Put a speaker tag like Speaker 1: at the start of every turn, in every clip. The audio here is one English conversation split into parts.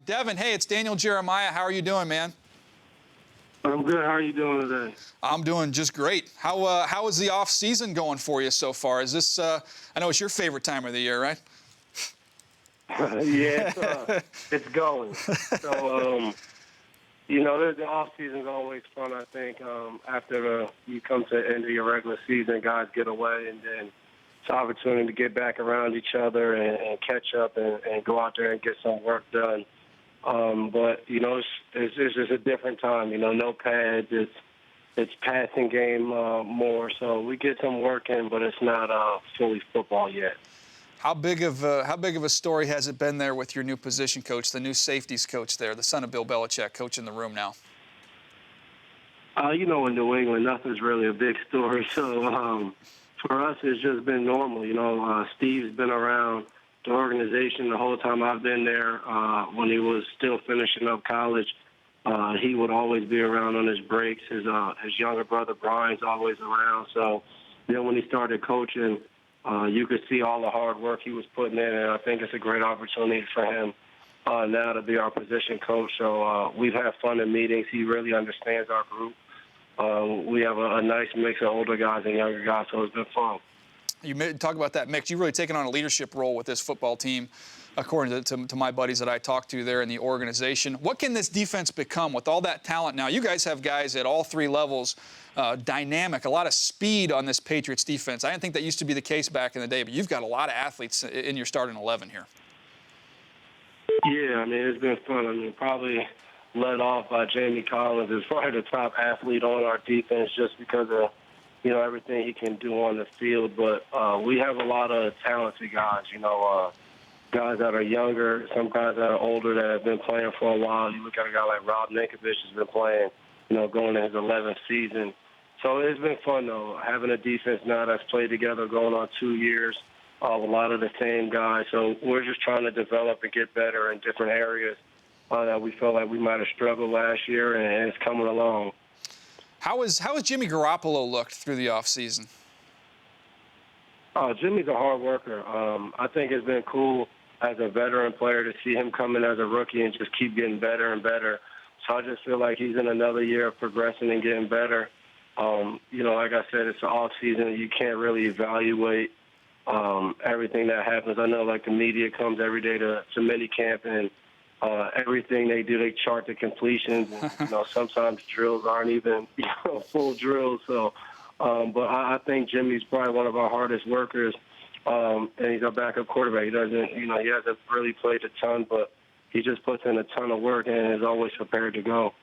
Speaker 1: Devin, hey, it's Daniel Jeremiah. How are you doing, man?
Speaker 2: I'm good. How are you doing today?
Speaker 1: I'm doing just great. How is the off season going for you so far? Is this I know it's your favorite time of the year, right?
Speaker 2: Yeah, it's going. So, the off season's always fun. I think after you come to the end of your regular season, guys get away, and then it's an opportunity to get back around each other and catch up and go out there and get some work done. But it's just a different time. No pads. It's passing game more. So we get some work in, but it's not fully football yet.
Speaker 1: How big of a story has it been there with your new position coach, the new safeties coach there, the son of Bill Belichick, coach in the room now?
Speaker 2: In New England, nothing's really a big story. So for us, it's just been normal. Steve's been around the organization the whole time I've been there. When he was still finishing up college, he would always be around on his breaks. His younger brother Brian's always around. So then when he started coaching, you could see all the hard work he was putting in, and I think it's a great opportunity for him now to be our position coach. So we've had fun in meetings. He really understands our group. We have a nice mix of older guys and younger guys, so it's been fun.
Speaker 1: You talk about that mix. You've really taken on a leadership role with this football team, according to my buddies that I talked to there in the organization. What can this defense become with all that talent now? You guys have guys at all three levels, dynamic, a lot of speed on this Patriots defense. I didn't think that used to be the case back in the day, but you've got a lot of athletes in your starting 11 here.
Speaker 2: Yeah, it's been fun. Probably led off by Jamie Collins is probably the top athlete on our defense just because of everything he can do on the field. But we have a lot of talented guys, guys that are younger, some guys that are older that have been playing for a while. You look at a guy like Rob Ninkovich has been playing, going to his 11th season. So it's been fun, though, having a defense now that's played together going on 2 years, a lot of the same guys. So we're just trying to develop and get better in different areas that we felt like we might have struggled last year, and it's coming along.
Speaker 1: How has Jimmy Garoppolo looked through the offseason?
Speaker 2: Jimmy's a hard worker. I think it's been cool as a veteran player to see him come in as a rookie and just keep getting better and better. So I just feel like he's in another year of progressing and getting better. Like I said, it's the off season. You can't really evaluate everything that happens. I know, like, the media comes every day to minicamp, and everything they do, they chart the completions. And, sometimes drills aren't even full drills. So, but I think Jimmy's probably one of our hardest workers, and he's a backup quarterback. He doesn't, he hasn't really played a ton, but he just puts in a ton of work and is always prepared to go.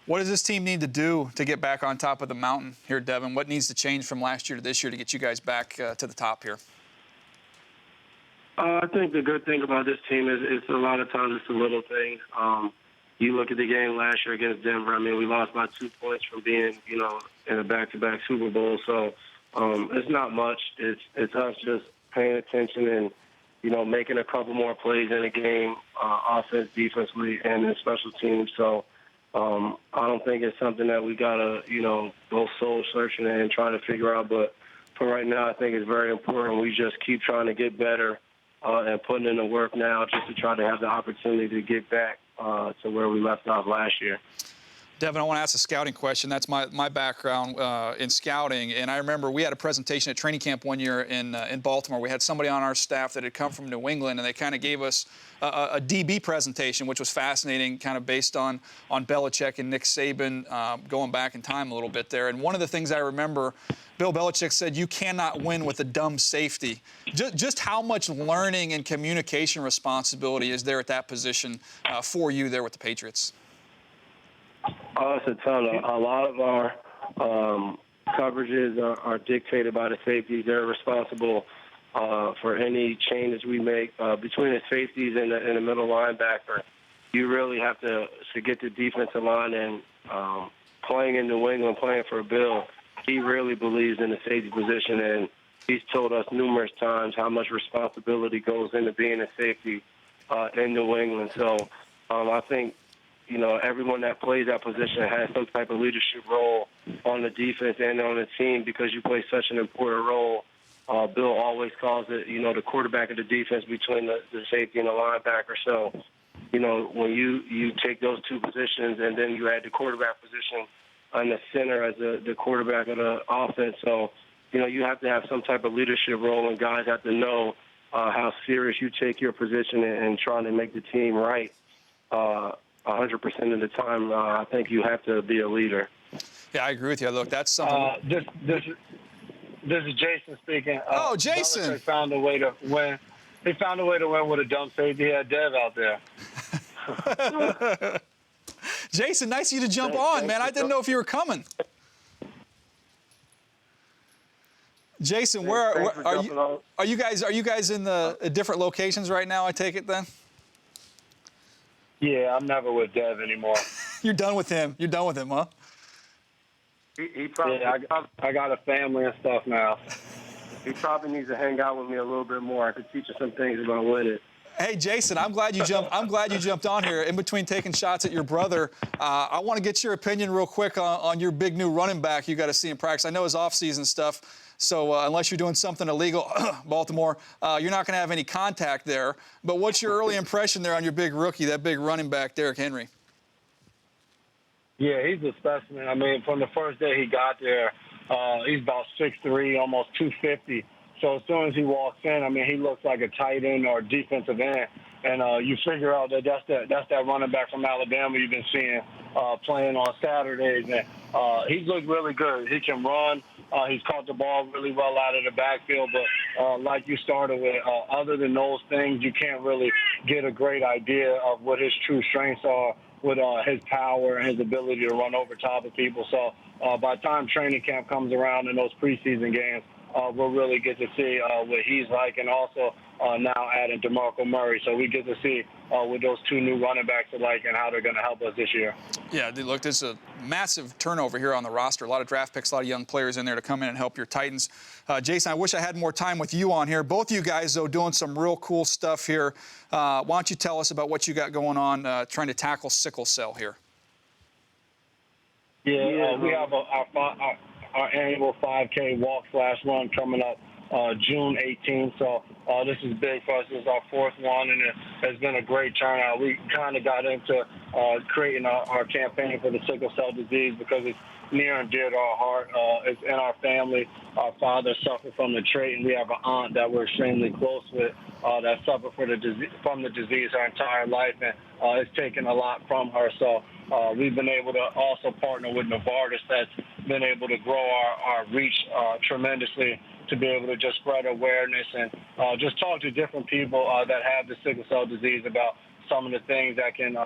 Speaker 1: What does this team need to do to get back on top of the mountain here, Devin? What needs to change from last year to this year to get you guys back to the top here?
Speaker 2: I think the good thing about this team is it's a lot of times it's the little things. You look at the game last year against Denver. We lost by 2 points from being, in a back-to-back Super Bowl. So it's not much. It's us just paying attention and, making a couple more plays in a game, offense, defensively, and in special teams. So I don't think it's something that we got to, go soul searching and trying to figure out. But for right now, I think it's very important. We just keep trying to get better and putting in the work now just to try to have the opportunity to get back to where we left off last year.
Speaker 1: Devin, I want to ask a scouting question. That's my background in scouting. And I remember we had a presentation at training camp one year in Baltimore. We had somebody on our staff that had come from New England, and they kind of gave us a DB presentation, which was fascinating, kind of based on Belichick and Nick Saban going back in time a little bit there. And one of the things I remember, Bill Belichick said, you cannot win with a dumb safety. Just how much learning and communication responsibility is there at that position for you there with the Patriots?
Speaker 2: It's a ton. A lot of our coverages are dictated by the safeties. They're responsible for any changes we make between the safeties and the middle linebacker. You really have to get the defensive line, and playing in New England, playing for Bill, he really believes in the safety position, and he's told us numerous times how much responsibility goes into being a safety in New England. So I think everyone that plays that position has some type of leadership role on the defense and on the team because you play such an important role. Bill always calls it, the quarterback of the defense between the safety and the linebacker. So when you take those two positions and then you add the quarterback position on the center as the quarterback of the offense. So, you have to have some type of leadership role, and guys have to know how serious you take your position and trying to make the team right 100% of the time. I think you have to be a leader.
Speaker 1: Yeah, I agree with you. Look, that's something.
Speaker 3: This is Jason speaking.
Speaker 1: Oh, Jason!
Speaker 3: Belichick found a way to win. He found a way to win with a dump safety. He had Dev out there.
Speaker 1: Jason, nice of you to jump on, man. I didn't know if you were coming. Jason, where are you? Are you guys in the different locations right now? I take it then.
Speaker 3: Yeah, I'm never with Dev anymore.
Speaker 1: You're done with him. You're done with him, huh?
Speaker 2: He probably.
Speaker 3: Yeah, I got a family and stuff now.
Speaker 2: He probably needs to hang out with me a little bit more. I could teach you some things about winning.
Speaker 1: Hey, Jason, I'm glad you jumped on here. In between taking shots at your brother, I want to get your opinion real quick on your big new running back you got to see in practice. I know his off-season stuff, so unless you're doing something illegal, Baltimore, you're not going to have any contact there. But what's your early impression there on your big rookie, that big running back, Derrick Henry?
Speaker 3: Yeah, he's a specimen. I mean, from the first day he got there, he's about 6'3", almost 250. So as soon as he walks in, I mean, he looks like a tight end or defensive end. And you figure out that that's that running back from Alabama you've been seeing playing on Saturdays. And he's looked really good. He can run. He's caught the ball really well out of the backfield. But like you started with, other than those things, you can't really get a great idea of what his true strengths are with his power and his ability to run over top of people. So by the time training camp comes around in those preseason games, we'll really get to see what he's like, and also now adding DeMarco Murray. So we get to see what those two new running backs are like and how they're going to help us this year.
Speaker 1: Yeah, look, there's a massive turnover here on the roster. A lot of draft picks, a lot of young players in there to come in and help your Titans. Jason, I wish I had more time with you on here. Both of you guys, though, doing some real cool stuff here. Why don't you tell us about what you got going on trying to tackle sickle cell here?
Speaker 3: Yeah, we have our annual 5K walk/run coming up June 18th. So this is big for us. This is our fourth one, and it has been a great turnout. We kind of got into creating our campaign for the sickle cell disease because it's near and dear to our heart. It's in our family. Our father suffered from the trait, and we have an aunt that we're extremely close with that suffered from the disease her entire life, and it's taken a lot from her. So we've been able to also partner with Novartis that's been able to grow our reach tremendously to be able to just spread awareness and just talk to different people that have the sickle cell disease about some of the things that can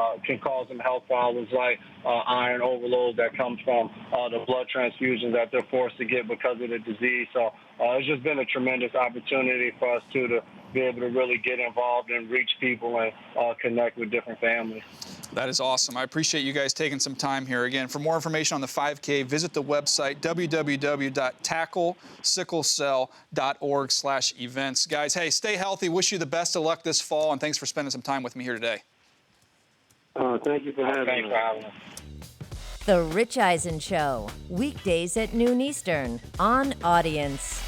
Speaker 3: cause them health problems like iron overload that comes from the blood transfusions that they're forced to get because of the disease. So it's just been a tremendous opportunity for us to be able to really get involved and reach people and connect with different families.
Speaker 1: That is awesome. I appreciate you guys taking some time here. Again, for more information on the 5K, visit the website, www.tacklesicklecell.org/events. Guys, hey, stay healthy. Wish you the best of luck this fall, and thanks for spending some time with me here today.
Speaker 2: Thank you for having me.
Speaker 4: The Rich Eisen Show, weekdays at noon Eastern on Audience.